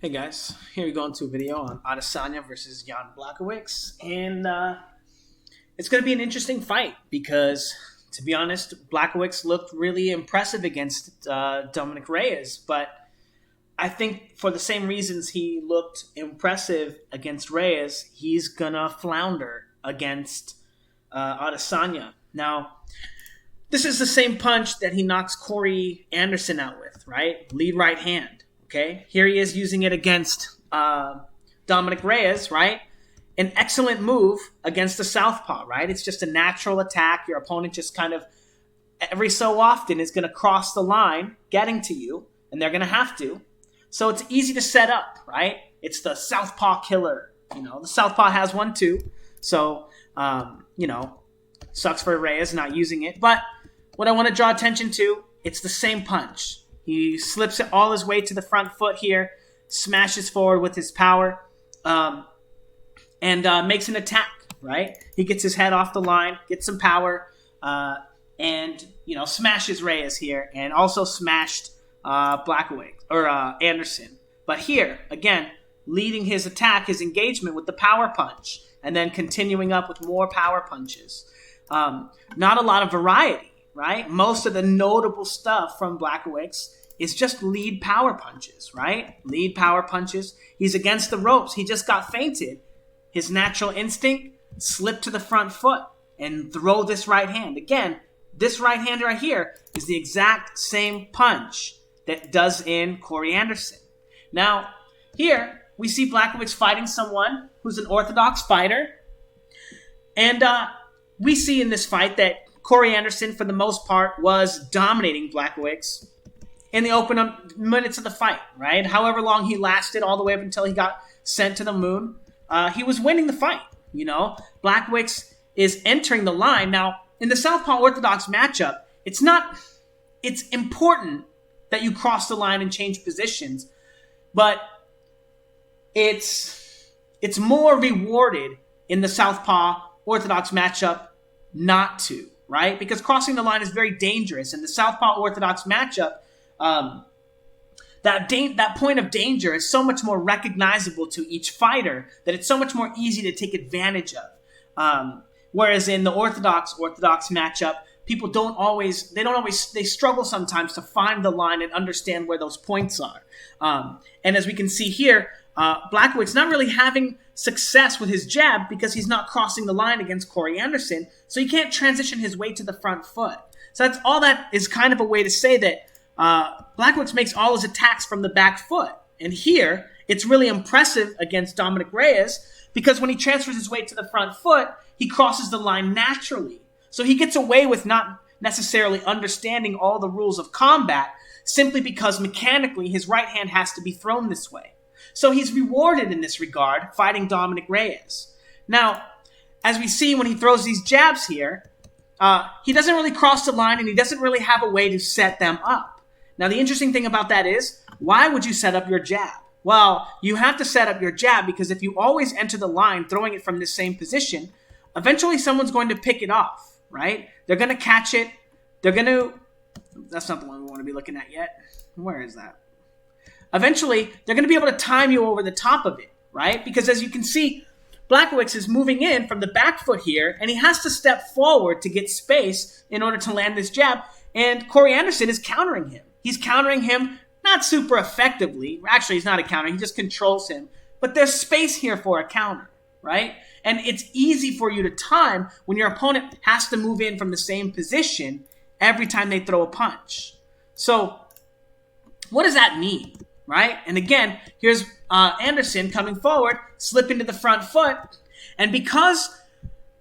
Hey guys, here we go into a video on Adesanya versus Jan Blachowicz, and it's going to be an interesting fight because, to be honest, Blachowicz looked really impressive against Dominic Reyes, but I think for the same reasons he looked impressive against Reyes, he's gonna flounder against Adesanya. Now, this is the same punch that he knocks Corey Anderson out with, right? Lead right hand. Okay, here he is using it against Dominic Reyes, right? An excellent move against the southpaw, right? It's just a natural attack. Your opponent just kind of every so often is going to cross the line, getting to you, and they're going to have to. So it's easy to set up, right? It's the southpaw killer. The southpaw has one too. So, sucks for Reyes not using it. But what I want to draw attention to, it's the same punch. He slips it all his way to the front foot here, smashes forward with his power, and makes an attack, right? He gets his head off the line, gets some power, and smashes Reyes here, and also smashed Blachowicz or Anderson. But here, again, leading his attack, his engagement with the power punch, and then continuing up with more power punches. Not a lot of variety, right? Most of the notable stuff from Blachowicz is just lead power punches, right? Lead power punches. He's against the ropes. He just got feinted. His natural instinct, slip to the front foot and throw this right hand. Again, this right hand right here is the exact same punch that does in Corey Anderson. Now, here we see Blachowicz fighting someone who's an orthodox fighter. And we see in this fight that Corey Anderson, for the most part, was dominating Blachowicz in the open minutes of the fight, right? However long he lasted, all the way up until he got sent to the moon, he was winning the fight, Blachowicz is entering the line. Now, in the Southpaw Orthodox matchup, it's important that you cross the line and change positions, but it's more rewarded in the Southpaw Orthodox matchup not to, right? Because crossing the line is very dangerous. In the Southpaw Orthodox matchup, that point of danger is so much more recognizable to each fighter that it's so much more easy to take advantage of. Whereas in the Orthodox matchup, people they struggle sometimes to find the line and understand where those points are. And as we can see here, Blachowicz not really having success with his jab because he's not crossing the line against Corey Anderson, so he can't transition his way to the front foot. So that's all that is kind of a way to say that Blachowicz makes all his attacks from the back foot. And here, it's really impressive against Dominic Reyes because when he transfers his weight to the front foot, he crosses the line naturally. So he gets away with not necessarily understanding all the rules of combat simply because mechanically his right hand has to be thrown this way. So he's rewarded in this regard, fighting Dominic Reyes. Now, as we see when he throws these jabs here, he doesn't really cross the line and he doesn't really have a way to set them up. Now, the interesting thing about that is, why would you set up your jab? Well, you have to set up your jab because if you always enter the line throwing it from the same position, eventually someone's going to pick it off, right? They're going to catch it. That's not the one we want to be looking at yet. Where is that? Eventually, they're going to be able to time you over the top of it, right? Because as you can see, Blachowicz is moving in from the back foot here, and he has to step forward to get space in order to land this jab, and Corey Anderson is countering him. He's countering him not super effectively. Actually, he's not a counter. He just controls him. But there's space here for a counter, right? And it's easy for you to time when your opponent has to move in from the same position every time they throw a punch. So what does that mean, right? And again, here's Anderson coming forward, slipping to the front foot. And because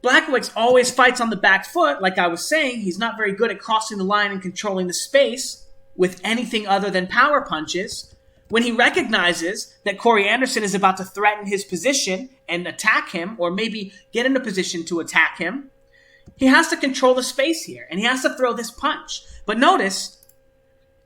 Blachowicz always fights on the back foot, like I was saying, he's not very good at crossing the line and controlling the space with anything other than power punches. When he recognizes that Corey Anderson is about to threaten his position and attack him, or maybe get in a position to attack him, he has to control the space here, and he has to throw this punch. But notice,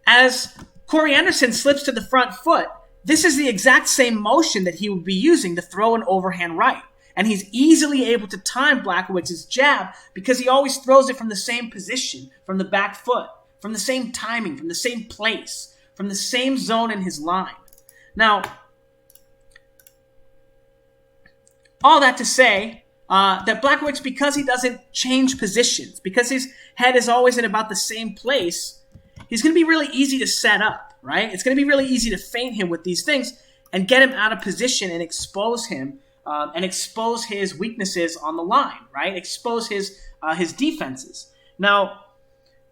as Corey Anderson slips to the front foot, this is the exact same motion that he would be using to throw an overhand right. And he's easily able to time Blachowicz's jab because he always throws it from the same position, from the back foot, from the same timing, from the same place, from the same zone in his line. Now, all that to say that Blachowicz, because he doesn't change positions, because his head is always in about the same place, he's going to be really easy to set up, right? It's going to be really easy to feint him with these things and get him out of position and expose him and expose his weaknesses on the line, right? Expose his defenses. Now,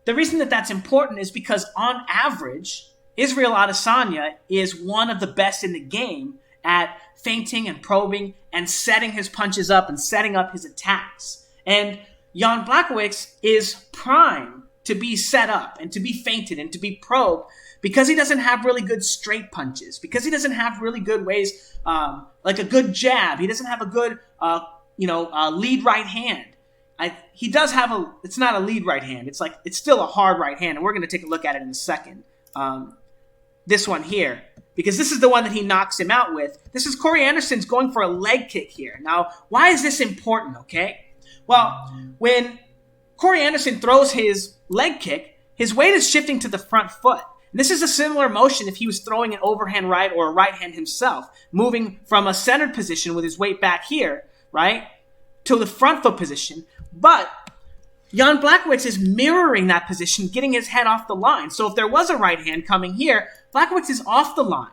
the reason that that's important is because on average, Israel Adesanya is one of the best in the game at feinting and probing and setting his punches up and setting up his attacks. And Jan Blachowicz is prime to be set up and to be feinted and to be probed because he doesn't have really good straight punches, because he doesn't have really good ways, like a good jab. He doesn't have a good, lead right hand. He does have it's not a lead right hand. It's still a hard right hand, and we're going to take a look at it in a second. This one here, because this is the one that he knocks him out with. This is Corey Anderson's going for a leg kick here. Now, why is this important, okay? Well, when Corey Anderson throws his leg kick, his weight is shifting to the front foot. And this is a similar motion if he was throwing an overhand right or a right hand himself, moving from a centered position with his weight back here, right, to the front foot position. But Jan Blachowicz is mirroring that position, getting his head off the line. So if there was a right hand coming here, Blachowicz is off the line.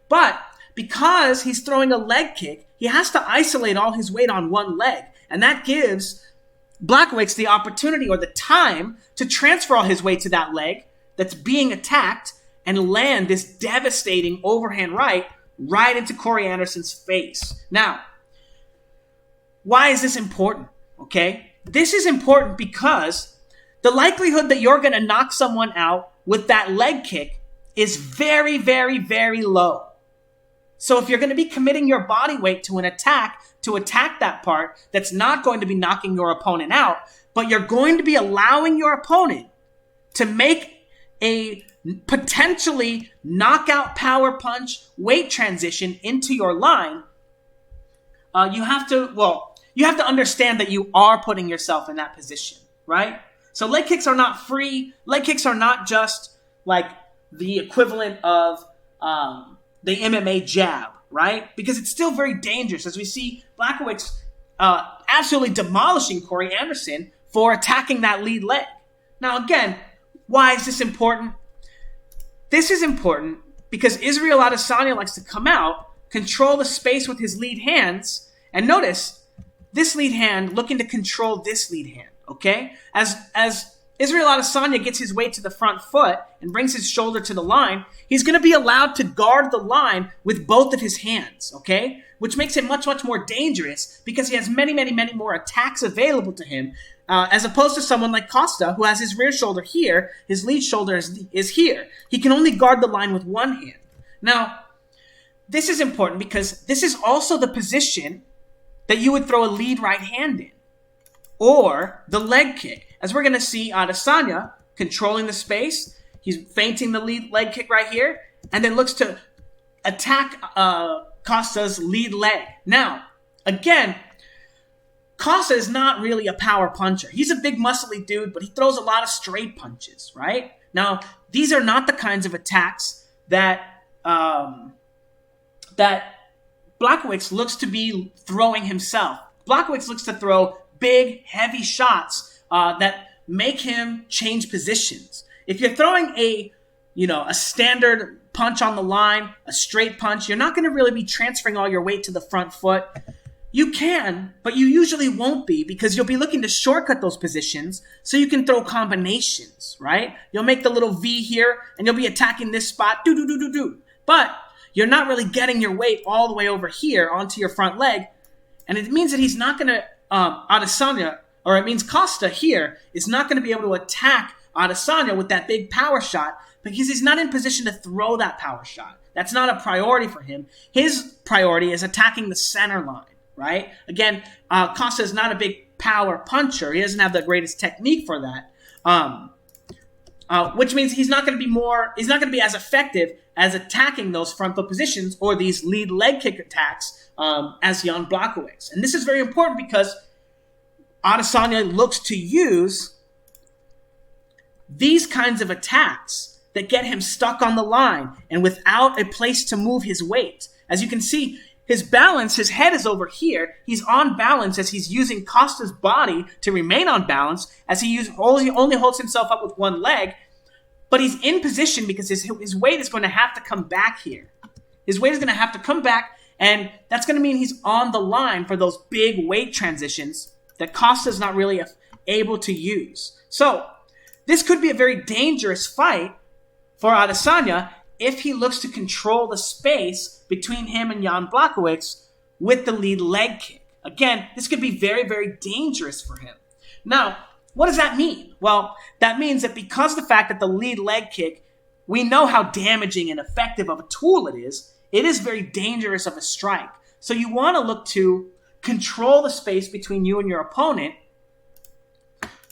But because he's throwing a leg kick, he has to isolate all his weight on one leg. And that gives Blachowicz the opportunity or the time to transfer all his weight to that leg that's being attacked and land this devastating overhand right into Corey Anderson's face. Now, why is this important? Okay? This is important because the likelihood that you're going to knock someone out with that leg kick is very, very, very low. So if you're going to be committing your body weight to an attack, to attack that part, that's not going to be knocking your opponent out, but you're going to be allowing your opponent to make a potentially knockout power punch weight transition into your line, you have to understand that you are putting yourself in that position, right? So leg kicks are not free. Leg kicks are not just like the equivalent of the MMA jab, right? Because it's still very dangerous, as we see Blachowicz absolutely demolishing Corey Anderson for attacking that lead leg. Now, again, why is this important? This is important because Israel Adesanya likes to come out, control the space with his lead hands, and notice this lead hand looking to control this lead hand, okay? As Israel Adesanya gets his weight to the front foot and brings his shoulder to the line, he's going to be allowed to guard the line with both of his hands, okay? Which makes it much, much more dangerous because he has many, many, many more attacks available to him as opposed to someone like Costa who has his rear shoulder here, his lead shoulder is here. He can only guard the line with one hand. Now, this is important because this is also the position that you would throw a lead right hand in, or the leg kick. As we're going to see Adesanya controlling the space, he's feinting the lead leg kick right here, and then looks to attack Costa's lead leg. Now, again, Costa is not really a power puncher. He's a big muscly dude, but he throws a lot of straight punches, right? Now, these are not the kinds of attacks that Blachowicz looks to be throwing himself. Blachowicz looks to throw big, heavy shots that make him change positions. If you're throwing a standard punch on the line, a straight punch, you're not going to really be transferring all your weight to the front foot. You can, but you usually won't be because you'll be looking to shortcut those positions so you can throw combinations, right? You'll make the little V here and you'll be attacking this spot, but you're not really getting your weight all the way over here onto your front leg. And it means that he's not going to, Adesanya, or it means Costa here, is not going to be able to attack Adesanya with that big power shot because he's not in position to throw that power shot. That's not a priority for him. His priority is attacking the center line, right? Again, Costa is not a big power puncher. He doesn't have the greatest technique for that, which means he's not going to be as effective as attacking those front foot positions or these lead leg kick attacks as Jan Blachowicz. And this is very important because Adesanya looks to use these kinds of attacks that get him stuck on the line and without a place to move his weight. As you can see, his balance, his head is over here. He's on balance as he's using Costa's body to remain on balance as he only holds himself up with one leg. But he's in position because his weight is going to have to come back here. His weight is going to have to come back, and that's going to mean he's on the line for those big weight transitions that Costa's not really able to use. So this could be a very dangerous fight for Adesanya if he looks to control the space between him and Jan Blachowicz with the lead leg kick. Again, this could be very, very dangerous for him. Now, what does that mean? Well, that means that because of the fact that the lead leg kick, we know how damaging and effective of a tool it is very dangerous of a strike. So you want to look to control the space between you and your opponent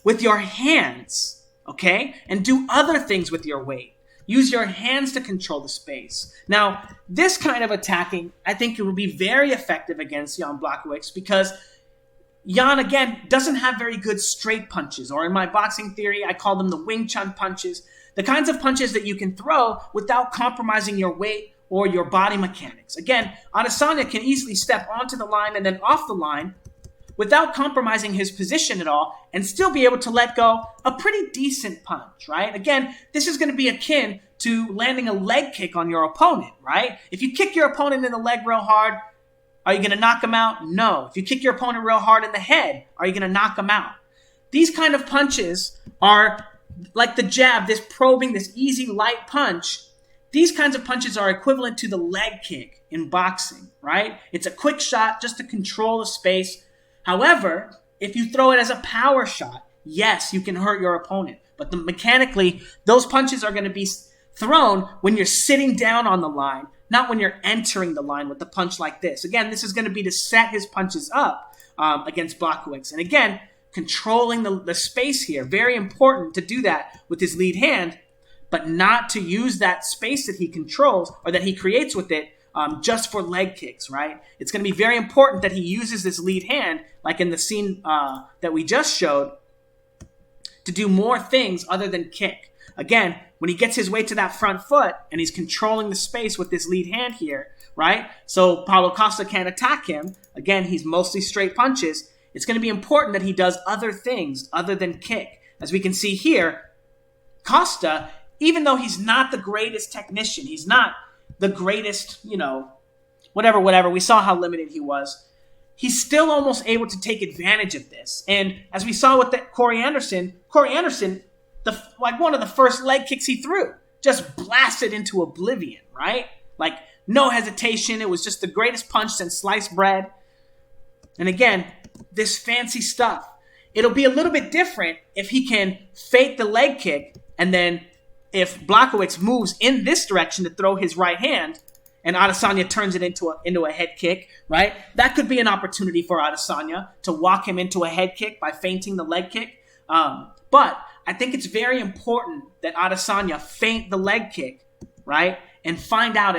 with your hands, okay? And do other things with your weight. Use your hands to control the space. Now, this kind of attacking, I think it will be very effective against Jan Blachowicz because Jan, again, doesn't have very good straight punches, or in my boxing theory, I call them the Wing Chun punches, the kinds of punches that you can throw without compromising your weight or your body mechanics. Again, Adesanya can easily step onto the line and then off the line without compromising his position at all and still be able to let go a pretty decent punch, right? Again, this is going to be akin to landing a leg kick on your opponent, right? If you kick your opponent in the leg real hard, are you going to knock him out? No. If you kick your opponent real hard in the head, are you going to knock him out? These kind of punches are like the jab, this probing, this easy, light punch. These kinds of punches are equivalent to the leg kick in boxing, right? It's a quick shot just to control the space. However, if you throw it as a power shot, yes, you can hurt your opponent. But mechanically, those punches are going to be thrown when you're sitting down on the line, not when you're entering the line with the punch like this. Again, this is going to be to set his punches up against Blachowicz. And again, controlling the space here. Very important to do that with his lead hand, but not to use that space that he controls or that he creates with it just for leg kicks, right? It's going to be very important that he uses this lead hand, like in the scene that we just showed, to do more things other than kick. Again, when he gets his weight to that front foot and he's controlling the space with this lead hand here, right? So Paulo Costa can't attack him. Again, he's mostly straight punches. It's going to be important that he does other things other than kick. As we can see here, Costa, even though he's not the greatest technician, he's not the greatest, whatever, we saw how limited he was, he's still almost able to take advantage of this. And as we saw with Corey Anderson, one of the first leg kicks he threw, just blasted into oblivion, right? Like, no hesitation. It was just the greatest punch since sliced bread. And again, this fancy stuff. It'll be a little bit different if he can fake the leg kick, and then if Blachowicz moves in this direction to throw his right hand, and Adesanya turns it into a head kick, right? That could be an opportunity for Adesanya to walk him into a head kick by feinting the leg kick. But I think it's very important that Adesanya feint the leg kick, right? And find out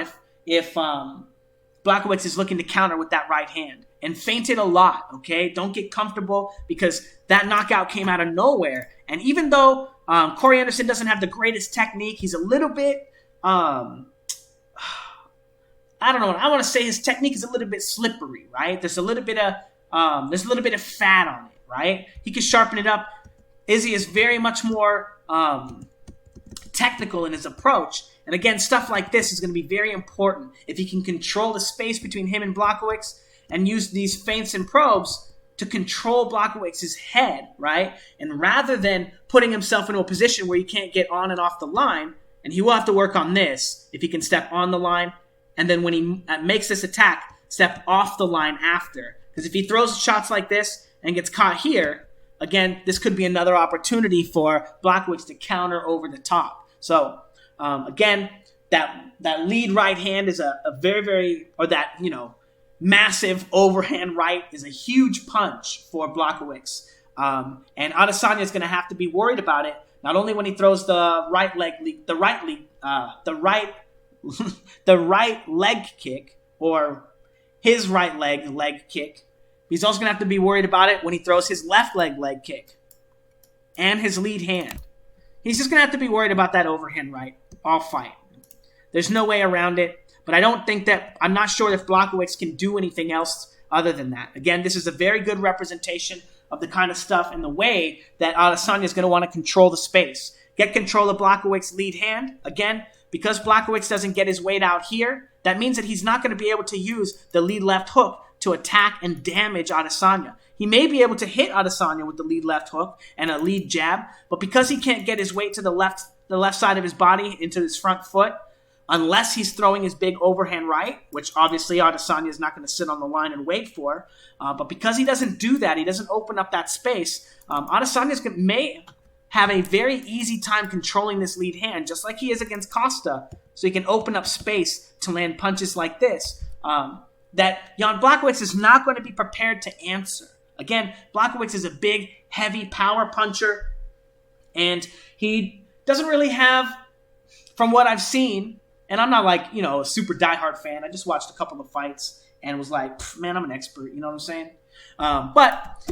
if Blachowicz is looking to counter with that right hand. And feint it a lot, okay? Don't get comfortable because that knockout came out of nowhere. And even though Corey Anderson doesn't have the greatest technique, he's a little bit, I don't know. I want to say his technique is a little bit slippery, right? There's a little bit of fat on it, right? He can sharpen it up. Izzy is very much more technical in his approach. And again, stuff like this is going to be very important. If he can control the space between him and Blachowicz and use these feints and probes to control Blachowicz's head, right? And rather than putting himself into a position where he can't get on and off the line, and he will have to work on this if he can step on the line, and then when he makes this attack, step off the line after. Because if he throws shots like this and gets caught here, again, this could be another opportunity for Blachowicz to counter over the top. So, again, that lead right hand is a very, very, or that, massive overhand right is a huge punch for Blachowicz. And Adesanya is going to have to be worried about it, not only when he throws the right leg kick, or his right leg kick. He's also going to have to be worried about it when he throws his left leg kick and his lead hand. He's just going to have to be worried about that overhand right all fight. There's no way around it. But I'm not sure if Blachowicz can do anything else other than that. Again, this is a very good representation of the kind of stuff and the way that Adesanya is going to want to control the space. Get control of Blachowicz's lead hand. Again, because Blachowicz doesn't get his weight out here, that means that he's not going to be able to use the lead left hook to attack and damage Adesanya. He may be able to hit Adesanya with the lead left hook and a lead jab, but because he can't get his weight to the left side of his body into his front foot, unless he's throwing his big overhand right, which obviously Adesanya is not going to sit on the line and wait for. But because he doesn't do that, he doesn't open up that space, Adesanya may have a very easy time controlling this lead hand, just like he is against Costa, so he can open up space to land punches like this that Jan Blachowicz is not going to be prepared to answer. Again, Blachowicz is a big, heavy power puncher, and he doesn't really have, from what I've seen, and I'm not like, a super diehard fan. I just watched a couple of fights and was like, man, I'm an expert. You know what I'm saying? But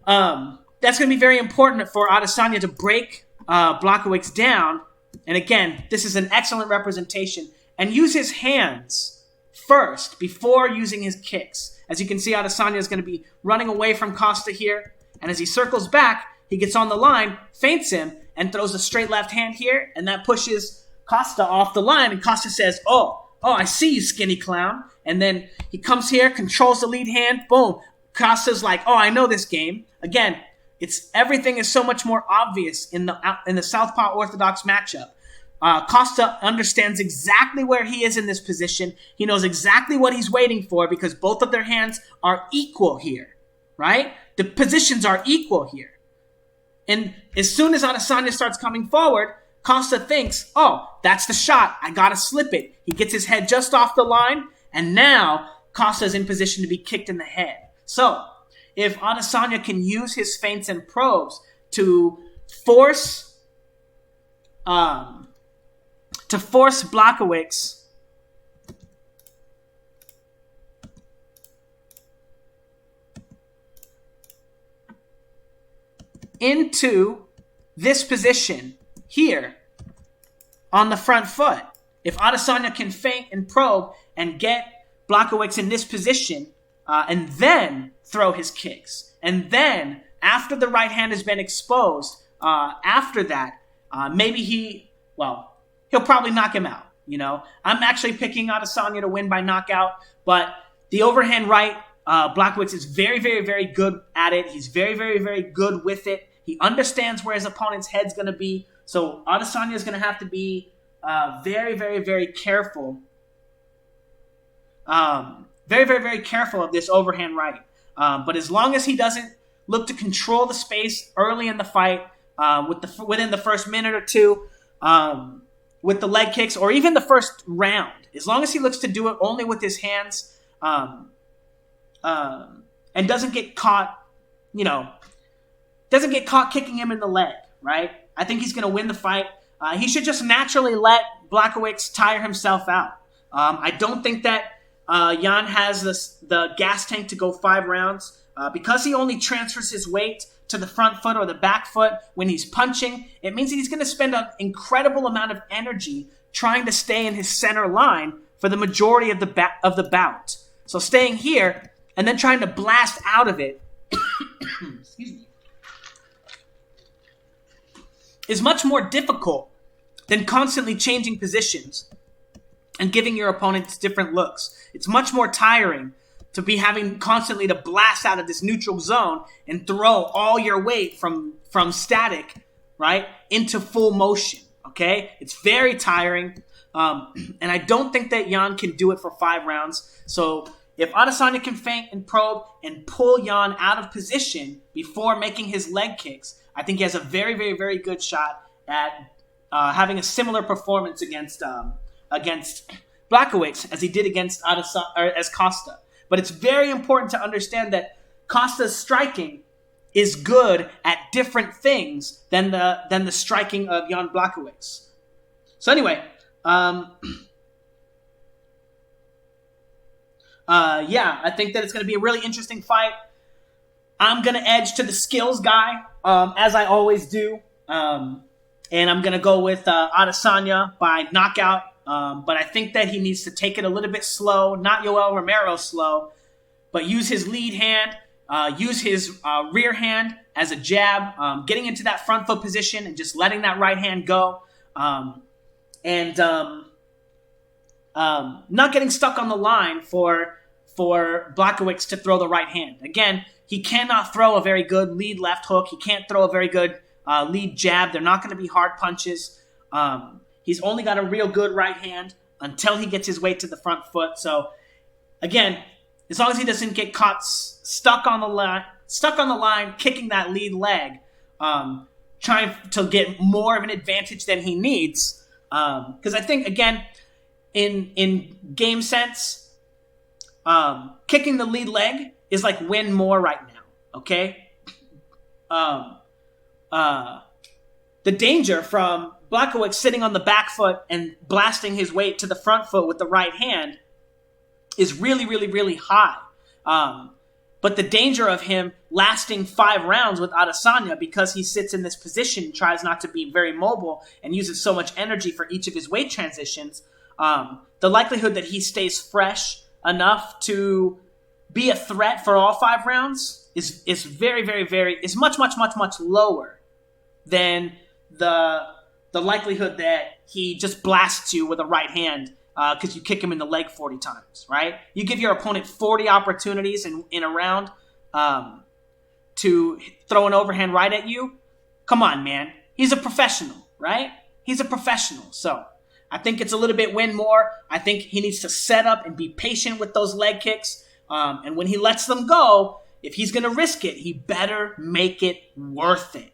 that's going to be very important for Adesanya to break Blachowicz down. And again, this is an excellent representation. And use his hands first before using his kicks. As you can see, Adesanya is going to be running away from Costa here. And as he circles back, he gets on the line, feints him, and throws a straight left hand here. And that pushes Costa off the line. And Costa says, oh, I see you, skinny clown. And then he comes here, controls the lead hand. Boom. Costa's like, oh, I know this game. Again, everything is so much more obvious in the Southpaw Orthodox matchup. Costa understands exactly where he is in this position. He knows exactly what he's waiting for because both of their hands are equal here, right? The positions are equal here. And as soon as Adesanya starts coming forward, Costa thinks, oh, that's the shot. I got to slip it. He gets his head just off the line, and now Costa is in position to be kicked in the head. So, if Adesanya can use his feints and probes to force Blachowicz into this position here on the front foot, if Adesanya can feint and probe and get Blachowicz in this position and then throw his kicks, and then after the right hand has been exposed, after that, maybe he'll probably knock him out. I'm actually picking Adesanya to win by knockout, but the overhand right, Blachowicz is very, very, very good at it. He's very, very, very good with it. He understands where his opponent's head's going to be. So Adesanya is going to have to be very, very, very careful. Very, very, very careful of this overhand right. But as long as he doesn't look to control the space early in the fight, within the first minute or two, with the leg kicks, or even the first round, as long as he looks to do it only with his hands, and doesn't get caught kicking him in the leg, right? I think he's going to win the fight. He should just naturally let Blachowicz tire himself out. I don't think that Jan has the gas tank to go 5 rounds. Because he only transfers his weight to the front foot or the back foot when he's punching, it means that he's going to spend an incredible amount of energy trying to stay in his center line for the majority of the bout. So staying here and then trying to blast out of it excuse me, is much more difficult than constantly changing positions and giving your opponents different looks. It's much more tiring to be having constantly to blast out of this neutral zone and throw all your weight from static, right, into full motion, okay? It's very tiring, and I don't think that Jan can do it for 5 rounds. So if Adesanya can feint and probe and pull Jan out of position before making his leg kicks, I think he has a very, very, very good shot at having a similar performance against Blachowicz as he did against Costa. But it's very important to understand that Costa's striking is good at different things than the striking of Jan Blachowicz. So anyway, I think that it's going to be a really interesting fight. I'm going to edge to the skills guy, as I always do. And I'm going to go with Adesanya by knockout. But I think that he needs to take it a little bit slow, not Yoel Romero slow, but use his lead hand, use his rear hand as a jab, getting into that front foot position and just letting that right hand go. And not getting stuck on the line for Blachowicz to throw the right hand. Again, he cannot throw a very good lead left hook. He can't throw a very good lead jab. They're not going to be hard punches. He's only got a real good right hand until he gets his weight to the front foot. So, again, as long as he doesn't get caught stuck on the line, kicking that lead leg, trying to get more of an advantage than he needs. Because I think, again, in game sense, kicking the lead leg is like win more right now, okay? The danger from Blachowicz sitting on the back foot and blasting his weight to the front foot with the right hand is really, really, really high. But the danger of him lasting 5 rounds with Adesanya, because he sits in this position, tries not to be very mobile, and uses so much energy for each of his weight transitions, the likelihood that he stays fresh enough to be a threat for all 5 rounds is very, very, very, is much, much, much, much lower than the likelihood that he just blasts you with a right hand because you kick him in the leg 40 times, right? You give your opponent 40 opportunities in a round to throw an overhand right at you. Come on, man. He's a professional, right? He's a professional. So I think it's a little bit win more. I think he needs to set up and be patient with those leg kicks. And when he lets them go, if he's going to risk it, he better make it worth it.